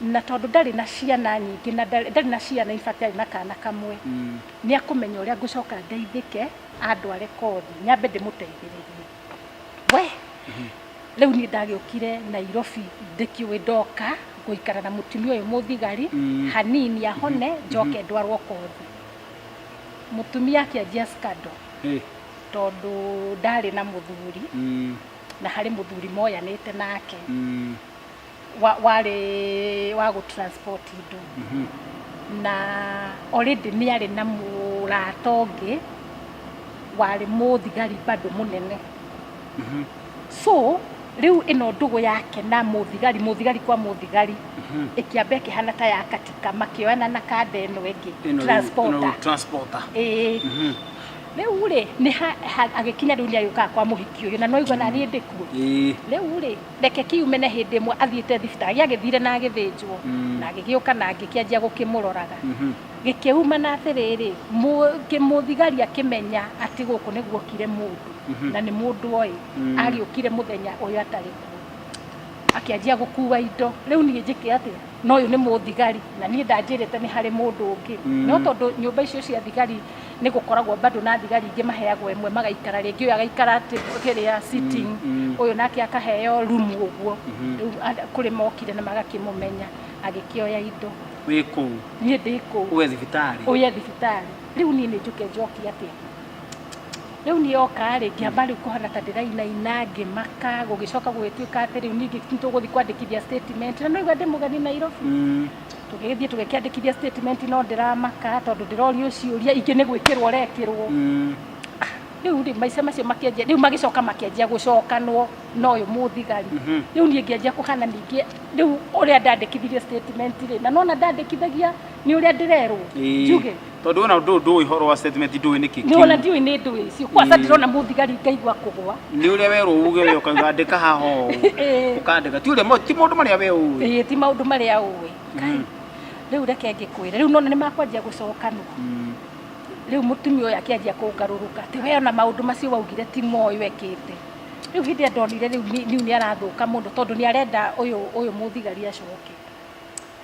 na tondũ ndarĩ na ciana nyingĩ na ndarĩ na ciana ibatari na kana kamwe nĩ akũmenya ũrĩa ngũcoka ndeithĩke andware kothi nyambe ndĩmũteithĩrĩrie we rĩu niĩ ndagĩũkire Nairobi ndĩkĩũĩ ndoka gũikara na mũtumia ũyũ mũthigari hanini ahone njoke ndwarwo kothi mũtumia akĩanjia scandal tondũ ndarĩ na mũthuri na harĩ mũthuri moyanĩte nake warĩ wa gũtransport indo na already nĩ arĩ na mũrata ũngĩ warĩ mũthigari bado mũnene so rĩu ĩno ndũgũ yake na mũthigari kwa mũthigari ĩkĩamba ĩkĩhana ta ya katika makĩoana na kanda ĩno ĩngĩ transporter rĩu rĩ nĩ agĩkinya rĩu nĩ agĩũkaga kwa mũhiki ũyũ na no igua na niĩ ndĩkuo rĩu rĩ reke kiume na hĩndĩ ĩmwe athiĩte thibitarĩ agĩthire na agĩthĩnjwo na agĩgĩũka na ngĩkĩanjia gũkĩmũroraga gĩkĩuma na atĩrĩrĩ mũthigari akĩmenya atĩ gũkũ nĩ guokire mũndũ na nĩ mũndũ oĩ agĩũkire mũthenya ũyũ atarĩ kuo akĩanjia gũkua indo rĩu niĩ njĩke atĩa no ũyũ nĩ mũthigari na niĩ ndanjĩrĩte nĩ harĩ mũndũ ũngĩ no tondũ nyũmba icio cia thigari nĩ gũkoragwo bado na thigari ingĩ maheagwo ĩmwe magaikara rĩngĩ ũyũ agaikara kĩrĩa sitting ũyũ nake akaheo room ũguo rĩu kũrĩ mokire na magakĩmũmenya agĩkĩoya indo wĩ kũu niĩ ndĩ kũu ũye thibitarĩ rĩu niĩ nĩ njũke njoki atĩa rĩu niĩ oka rĩ ngĩamba rĩu kũhana ta ndĩrainaina ngĩmaka gũgĩcoka gũgĩtuĩka atĩ rĩu ningĩ tũgũthiĩ kwandĩkithia statement na no igua ndĩ mũgeni Nairobi tũgĩthiĩ tũgĩkĩandĩkithia statement no ndĩramaka tondũ ndĩrorio ciũria ingĩ nĩ gwĩkĩrwo rekĩrwo rĩu rĩ maica macio makĩanjia rĩu magĩcoka makĩanjia gũcokanwo no ũyũ mũthigari rĩu niĩ ngĩanjia kũhana ningĩ rĩu ũrĩa ndandĩkithirie statement rĩ na nona ndandĩkithagia nĩ ũrĩa ndĩrerwo njuge tondũ ona ndũĩ ũhoro wa statement ndũĩ nĩkĩ nĩ ona ndiũĩ nĩ ndũĩ icio kwanza ndĩrona mũthigari ngaigua kũgwa nĩ ũrĩa werwo uge we ũkandĩka haha ũkandĩka ti maũndũ marĩa we ũĩ ti maũndũ marĩa ũĩ rĩu reke ngĩkwĩre rĩu nona nĩ makwanjia gũcokanwo rĩu mũtumia ũyũ akĩanjia kũngarũrũka atĩ we ona maũndũ macio waugire ti moĩ wekĩte rĩu hĩndĩ ĩrĩa ndonire rĩu nĩ arathũka mũno tondũ nĩ arenda ũyũ mũthigari acoke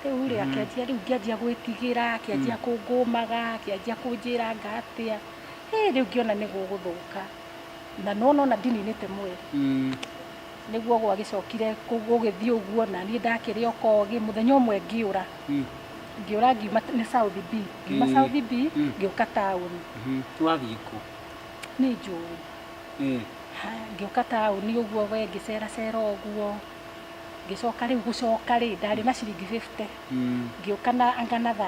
rĩu rĩ akĩanjia rĩu ngĩanjia gwĩtigĩra akĩanjia kũngũmaga akĩanjia kũnjĩra ngatĩa rĩu ngĩona nĩ gũgũthũka na nona ndininĩte mweri nĩguo gwagĩcokire gũgĩthiĩ ũguo na niĩ ndakĩrĩ okogi mũthenya ũmwe ngĩũra ngiuma nĩ South B ngiuma South B ngĩũka taũni wathiĩ kũ nĩ njũĩ ngĩũka taũni ũguo we ngĩceracera ũguo ngĩcoka rĩu gũcoka rĩ ndarĩ na ciringi 50 ngĩũka na angana 30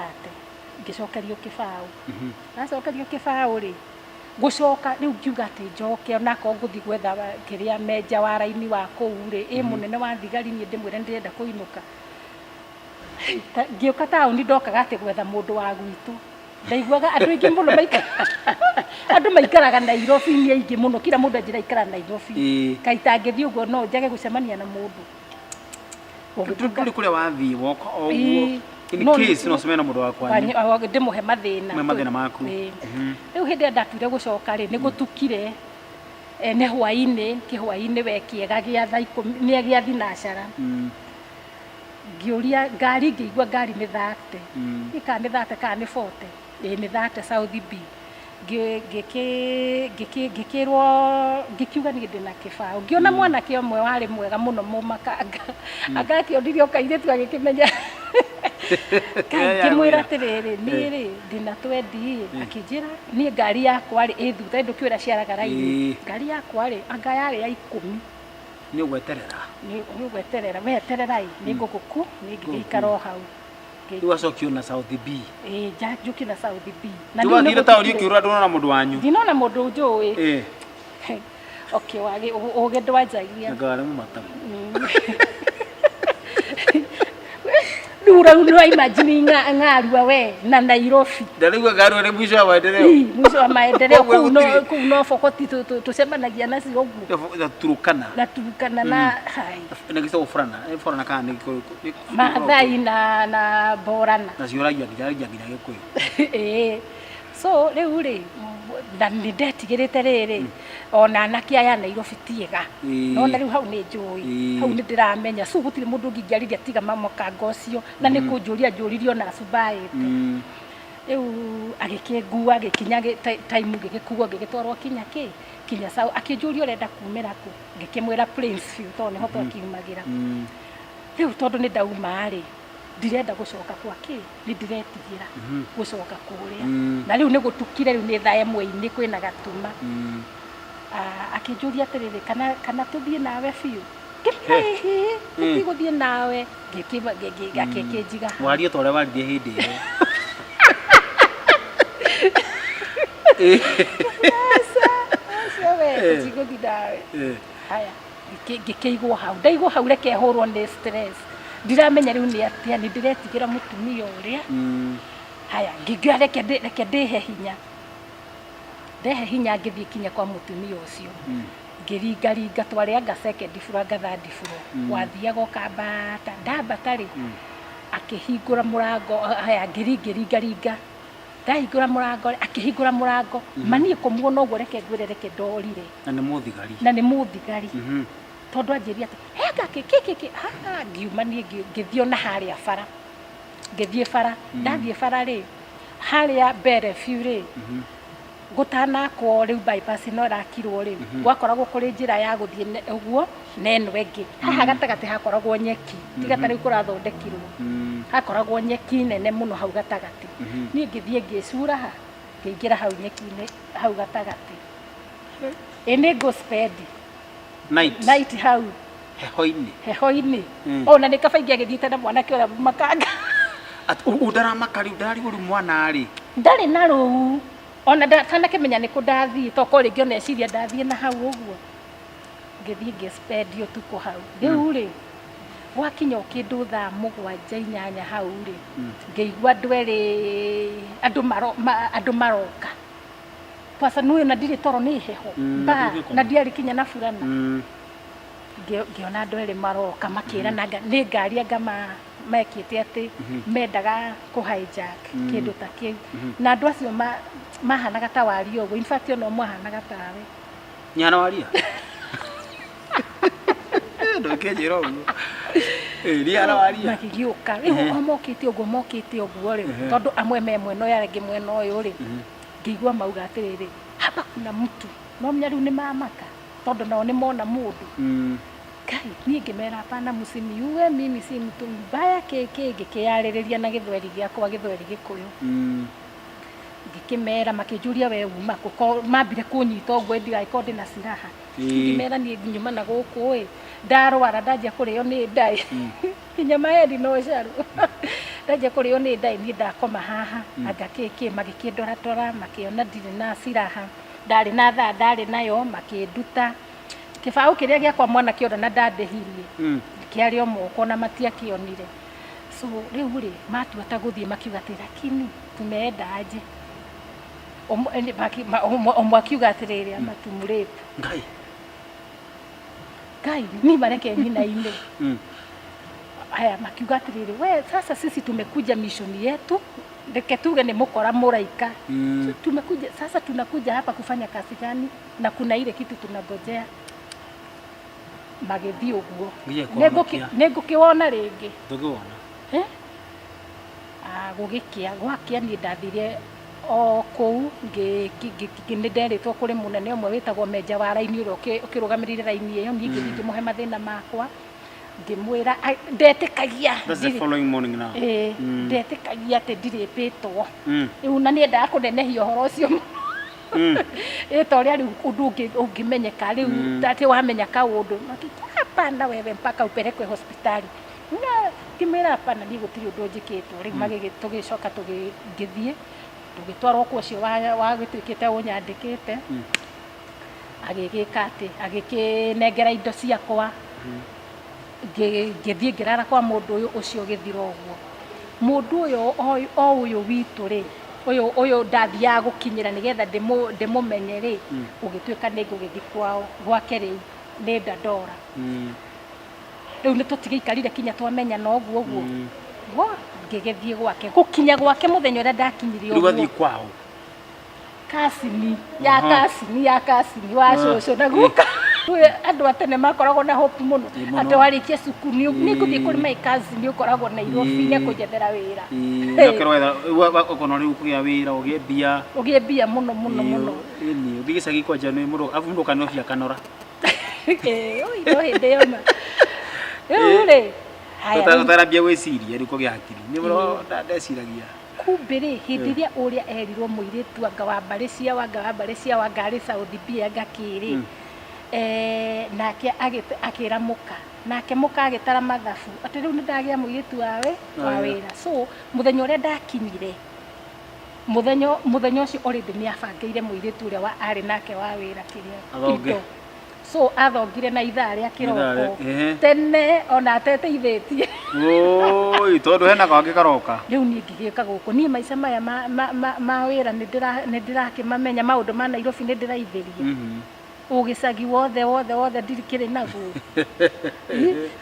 ngĩcokerio kĩbaũ ndacokerio kĩbaũ rĩ gũcoka rĩu ngiuga atĩ njoke onako ngũthiĩ gwetha kĩrĩa menja wa raini wa kũu rĩ mũnene wa thigari niĩ ndĩmwĩre ndĩrenda kũinũka ngĩũka taũni ndokaga atĩ gwetha mũndũ wa gwitũ ndaiguaga andũ aingĩ mũno andũ maikaraga Nairobi nĩ aingĩ mũno kila mũndũ anjĩra ikara Nairobi kaita ngĩthiĩ ũguo no njage gũcemania na mũndũ tũrĩ kũrĩa wathiĩ woka o ũguo in case no cemena mũndũ wakwa ndĩmũhe mathĩna maku rĩu hĩndĩ ĩrĩa ndatuire gũcoka rĩ nĩ gũtukire nĩ hwaĩ-inĩ kĩhwaĩ-inĩ we kĩega gĩa thaa 10 nĩ gĩa thinacara ngĩũria ngari ngĩigua ngari nĩ 30 ika nĩ 30 kana nĩ 40 nĩ 30 South B ngĩkĩrwo ngĩkiuga nĩ ndĩ na kĩbaũ ngĩona mwanake ũmwe warĩ mwega mũno mũmakanga agakĩondirio kairĩtu agĩkĩmenya ngĩmwĩra atĩrĩrĩ niĩ rĩ ndĩna 20 akĩnjĩra niĩ ngari yakwa rĩ ĩ thutha ndũkĩũra ciaraga raini ngari yakwa rĩ anga yarĩ ya 10 Nĩ ũgweterera. Nĩ ũgweterera, weterera nĩ ngũgũku, nĩ ngĩikara hau. Rĩu acokio na South B. Njũkĩ na South B. Na nĩ wathire taũri ũkĩũra ndũnona mũndũ wanyu. Ndinona mũndũ njũĩ. Okay, wage ũgĩ ndwanjagia. Ngare mũmata. Rĩu no imagine ng'arua we na Nairobi. Ndarigua ng'arua nĩ mwisho wa maendeleo. Mwisho wa maendeleo kũu no Bokoti tũcemanagia nacio ũguo. Na Turkana na hai. Na gĩcagũ Borana kana nĩ Gĩkũyũ. Maathai na Borana. Na ciũragia nginya Gĩkũyũ. So rĩu na nĩ ndetigĩrĩte rĩrĩ ona anake aya Nairobi tiega. Nona rĩu hau nĩ njũĩ. Hau nĩ ndĩramenya. So gũtirĩ mũndũ ũngĩngĩarĩria tiga mamũkanga ũcio na nĩ kũnjũririo na cumbaĩte. Rĩu agĩkĩngua agĩkinya time gĩgĩkuo gĩgĩtwarwo kinya sawa akĩnjũria ũrenda kumĩra kũ ngĩkĩmwĩra Princeville tondũ nĩho twakiumagĩra. Rĩu tondũ nĩ ndauma-rĩ ndirenda gũcoka gwake nĩ ndiretigĩra gũcoka kũrĩa na rĩu nĩ gũtukire rĩu nĩ thaa ĩmwe-inĩ kwĩna gatuma akĩnjũria atĩrĩrĩ kana tũthiĩ nawe biũ gũthiĩ nawe ngakĩnjiga wario ta ũrĩa waririe hĩndĩ ĩyo gũthiĩ nawe haya ngĩkĩigwo hau ndaigwo hau reke hũrwo nĩ stress ndiramenya rĩu nĩ atĩa nĩ ndĩretigĩra mũtumia ũrĩa haya ngĩngĩoya reke ndĩhe ngĩthiĩ kinya kwa mũtumia ũcio ngĩringaringa twarĩanga second floor ngatha ndiburo wathiaga ũkambata ndambata-rĩ akĩhingũra mũrango haya ngĩringaringa ndahingũra mũrango akĩhingũra mũrango manie kũmuona ũguo reke ndorire na nĩ mũthigari tondũ anjĩria atĩ henga kĩkĩ ngiuma niĩ ngĩthiĩ ona harĩa bara ngĩthiĩ bara ndathiĩ bara-rĩ harĩa mbere biũ-rĩ gũtanakwo rĩu bypass no ĩrakirwo-rĩ gwakoragwo kũrĩ njĩra ya gũthiĩ ũguo na ĩno ĩngĩ haha gatagatĩ hakoragwo nyeki tiga ta rĩu kũrathondekirwo hakoragwo nyeki nene mũno hau gatagatĩ niĩ ngĩthiĩ ngĩcura ngĩingĩra hau nyeki-inĩ hau gatagatĩ nĩ ngũ-spend night hau heho-inĩ ona nĩ kaba ingĩagĩthiĩte na mwanake ũrĩa makanga ndaramaka rĩu ndarigwo rĩu mwana-rĩ ndarĩ na rũu ona tanakĩmenya nĩ kũ ndathiĩ toko rĩngĩ ona eciria ndathiĩ na hau ũguo ngĩthiĩ ngĩ-spend ũtukũ hau rĩu-rĩ gwakinya kĩndũ thaa 7-8 hau-rĩ ngĩigua andũ maroka pasa nuyo na ndirĩ toro nĩ heho na ndiarĩ kinya na burana ngĩona andũ erĩ maroka makĩrana nĩ ngari anga mekĩte atĩ mendaga kũ-hijack kĩndũ ta kĩu na andũ acio mahanaga ta waria ũguo in fact ona ũmwe ahanaga tawe nyana waria ndũkĩnjĩra ũguo riana waria magĩgĩũka rĩu mokĩte ũguo-rĩ tondũ amwe me mwena ũyũ arĩa angĩ mwena ũyũ-rĩ ngĩigua mauga atĩrĩrĩ hapa kuna mtu no menya rĩu nĩ mamaka tondũ nao nĩ mona mũndũ Kai niĩ ngĩmera hapana msiniue mimi si mtu mbaya ngĩkĩyarĩrĩria na gĩthweri gĩakwa gĩthweri gĩkũyũ ngĩkĩmera makĩnjũria we uma mambire kũnyita ũguo ndigagĩkorwo ndĩ na ciraha ngĩmera niĩ nginyuma na gũkũ ndarwara ndanjia kũrĩo nĩ ndaĩ kinya maeri no caru ndanjia kũrĩo nĩ ndaĩ niĩ ndakoma haha magĩkĩndoratora makĩona ndirĩ na ciraha ndarĩ na thaa ndarĩ nayo makĩnduta kĩbaũ kĩrĩa gĩakwa mwana kĩona na ndandĩhirie kĩarĩ o moko na matiakĩonire so rĩu-rĩ matua ta gũthiĩ makiuga atĩ lakini tumeenda aje ũmwe akiuga atĩrĩrĩ amatumũrĩte Ngai ni mareke nyina-inĩ haya makiuga atĩrĩrĩ we sasa sisi tumekuja mishoni yetu reke tuge nĩ mũkora mũraika tumekuja sasa tunakuja hapa kufanya kazi gani na kuna ile kitu tunangojea magĩthiĩ ũguo nĩngũkĩwona rĩngĩ ndũkĩwona gwakĩa niĩ ndathire o kũu nĩnderĩtwo kũrĩ mũnene ũmwe wĩtagwo menja wa raini ũrĩa ũkĩrũgamĩrĩire raini ĩyo niĩ ngĩthiĩ ngĩmũhe mathĩna makwa ngĩmwĩra ndetĩkagia ndetĩkagia atĩ ndirĩpĩtwo rĩu na nĩendaga kũnenehia ũhoro ũcio ta ũrĩa rĩu ũndũ ũngĩmenyeka rĩu atĩ wamenya kaũndũ hapana wewe mpaka upelekwe hospitali. Na kimera hapana ni gutiri undu njikitwo riu magigitugicoka tugithie tugitwarwo kwa ucio wa gitwikite unyandikite agigika ati agikinengera indo ciakwa ngithie ngirara kwa mundu uyu ucio githira uguo mundu uyu witu ri uyu ndathia gukinyira nigetha ndimumenye ri ugitwika ningugithi kwao gwake riu ni Dandora riu ni tutigiikarire kinya twamenya no uguo wo ngigithie gwake gukinya gwake muthenya uria ndakinyirie uguo rugathi kwao kasini ya kasini wa coco na guka andu atene makoragwo na hope muno ati warikie cukuru ni kuthie kuri my cousin ukoragwo na Nairobi ne kujethera wira nokero wetha ukono riu kugia wira ugie bia muno ni ugigicagi kwa jano muro afu ndo kanofia kanora oi ndo hinde yoma ure haya utarabia gwiciria riu kugia hakiri ni muro ndeciragia kumbere hindiria uria erirwo muiritu anga wa Malaysia wa ngari Saudi Bia ngakiri nake akiramuka nake muka agitara mathabu ati riu nindagia muiritu wa wira so muthenya uria ndakinyire muthenya ucio already ni abangeire muiritu uria wa ari nake wa wira kiria so athongire na ithaa ria kiroko tene ona teteithĩtie oi tondu hena kangi karoka riu ni ngigika guku ni maica maya ma wira ni ndirakimamenya maundu ma Nairobi ni ndiraithĩria ugicagi wothe ndirikire naguo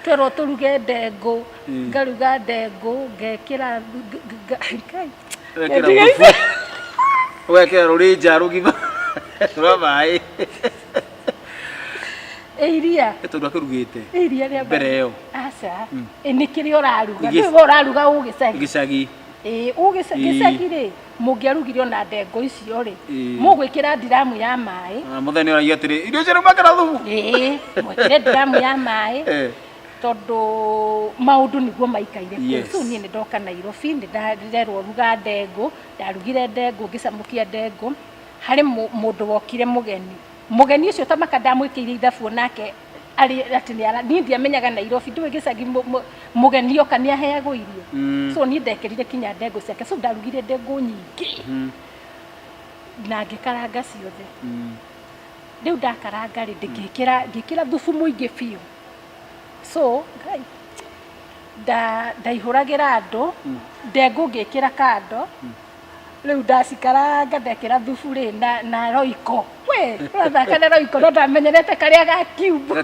twero turuge ndengu ngaruga ndengu ngekira wekera rurinja rugima turabai iria tondu akirugite iria ria mbere yo aca nikiri uraruga niwe uraruga ugicagi ugicagi ri mungiarugire ona ndengo icio ri mugwikira ndiramu ya mai muthenya uragia atiri irio cia makara thubu mwikire ndiramu ya mai tondu maundu niguo maikaire so nie ni ndoka Nairobi ndirerwo ruga ndengo ndarugire ndengo ngicamukia ndengo hari mundu wokire mugeni ucio tamaka ndamwikire ithabu nake ari ati ni ara ni ndiamenyaga Nairobi ndu gicagi mugeni oka ni aheagwo irio so ni ndekerire kinya ndengo ciake so ndarugire ndengo nyingi na ngikaranga ciothe riu ndakaranga ri ngikira thubu muingi biu so ndaihuragira andu ndengo ngikira kando riu ndacikaranga ndekira thubu ri na roiko we urathaka na roiko no ndamenyerete karia gakiubu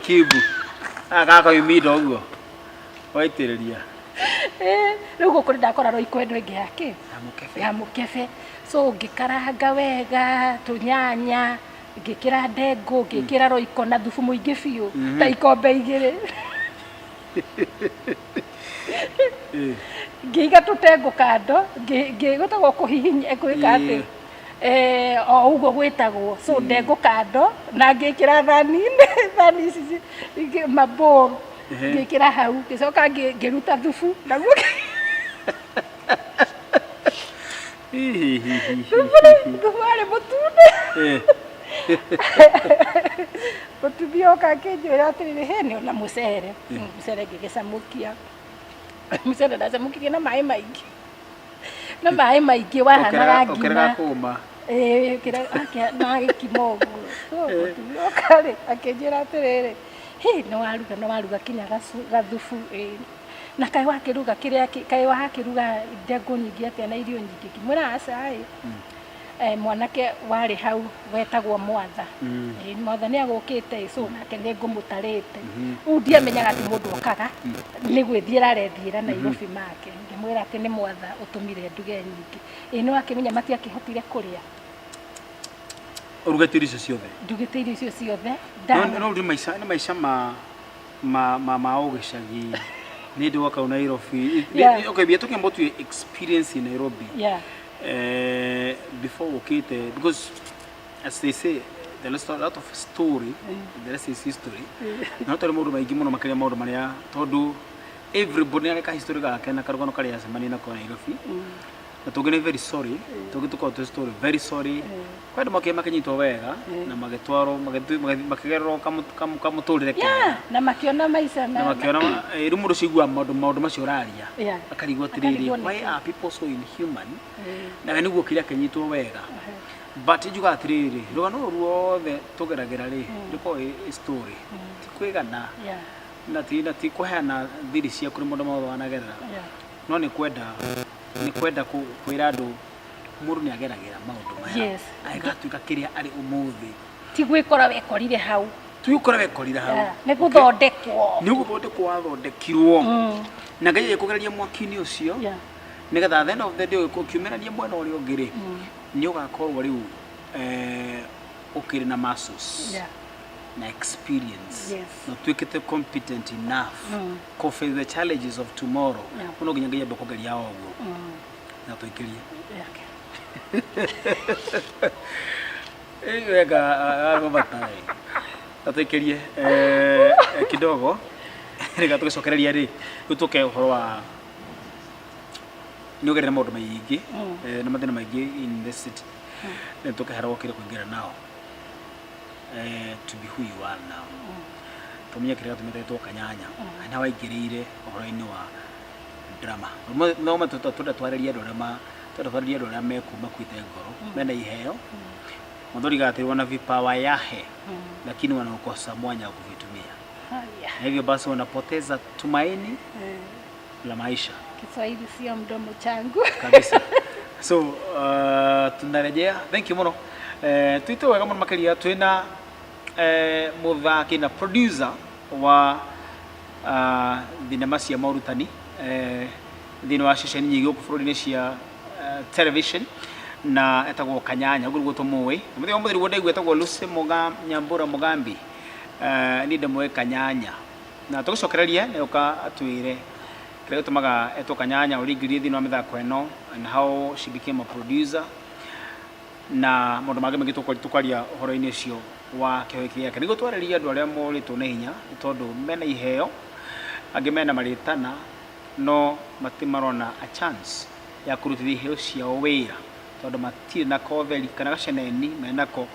agaka yumido uguo waitiriria riu gukuri ndakora roiko eno ingi ya mukebe so ngikaranga wega tunyanya ngikira ndengo ngikira roiko na thubu muingi biu ta ikombe igiri ngiga tutengo kando ngigotagwo kuhihinya gwika ati o ugo gwitagwo so ndengo kando na ngikira thani ici mabor ngikira hau ngicoka ngiruta thubu naguo thubu ari mutunde Otubio kakenjira atiri hene na mucere ngigicamukia mucere ndacamukia na mai maingi wahanaga ngima kira akia na gikimogu so otubio kare akenjira atiri no waruga kinya gathubu na kai wakiruga kiria kai wakiruga ndengo nyingi atia na irio nyingi kimwira acai mwanake wari hau wetagwo Mwatha Mwatha ni agukite so nake ni ngumutarite ndiamenyaga ati mundu okaga ni gwithira arethiira Nairobi make ngimwira ati ni Mwatha utumire nduge nyingi no akimenya mati akihotire kuria urugatirio icio ciothe ndugitirio icio ciothe no ndi maica ma ugicagi ni ndi waka Nairobi okay we are talking about your experience in Nairobi before Okite, because as they say, there is a lot of story, the rest is history. Not all more by Gimono Makaria Mor Maria, Todo, everybody like a history, can a cargono carriers, Manina Nairobi. na tugene very sorry tugituko to story very sorry kwa ndimo kema kenyito wega na magetwaro makigerero kamuturire kenya na makiona maisha na makiona rumuru cigwa maundu macio raria akarigwo tiriri why are people so inhuman na niguo kiria kenyito wega but njuga atiriri rugano ruothe tugeragira ri ndiko story tikwigana na ti kuheana thiri cia kuri mundu mothe wanagerera no ni kwenda kwira andu muru ni ageragira maundu maya agatuika kiria ari umuthi ti gwikora wekorire hau ni guthondekwo wathondekirwo na ngai ikugereria mwaki-ini ucio nigetha at the end of the day ukiumiraria mwena uria ungiri ni ugakorwo riu ukiri na muscles na experience na tuikite competent enough to face the challenges of tomorrow kuno nginya ngai amba kugeria oguo na tuikirie wega arobatai atuikirie kidogo rega tugicokereria ri tutuke uhoro wa ni ugerera maundu maingi na mathina maingi in the city tuke harwo kire kuingira nao to be who you are now tumia kire tumetetwo kanyanya na waingirire uhoro-ini wa drama no matuta twareria drama twareria drama mekuma kwite ngoro mena iheo Mondori gatirwa na vipawa yahe lakini wanakosa mwanya wa kuvitumia. Hivyo basi wanapoteza tumaini la maisha. Kiswahili sio mdomo changu kabisa. So tunarejea. Thank you muno. Tuite wega muno makiria twina muthaki na producer wa thinema cia maurutani thini wa ceceni nyingi guku bururi-ini cia television na etagwo Kanyanya gugu tumuwi muthio muthiri wo ndaigwe etagwo Lucy Nyambura Mugambi ni ndamwe Kanyanya na tugucokereria ne uka atwire kire tumaga etwo Kanyanya uringirie thini wa mithako eno and how she became a producer na mundu mage mengi tukwaria uhoro-ini ucio wa kihoikia yake nigo twareria andu aria moritwo na hinya tondu mena iheo angi mena maritana no matimarona a chance ya kurutithia iheo ciao wira tondu matire na koveri kana gaceneni menako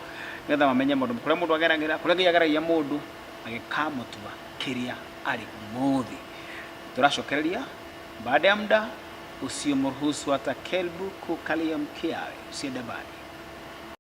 getha mamenye mundu kuria mundu ageragira kuria ageragia mundu agikamutua kiria ari umuthi turacokereria baada ya muda usio mruhusu hata kelbu kukalia mkiawe usiende bali.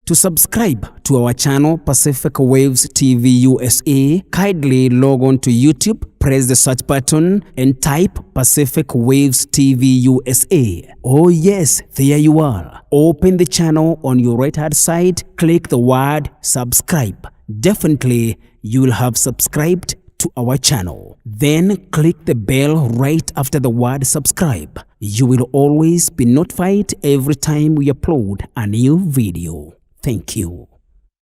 To subscribe to our channel Pacific Waves TV USA, kindly log on to YouTube, press the search button and type Pacific Waves TV USA. Oh yes, there you are. Open the channel on your right hand side, click the word subscribe. Definitely you will have subscribed to our channel. Then click the bell right after the word subscribe. You will always be notified every time we upload a new video. Thank you.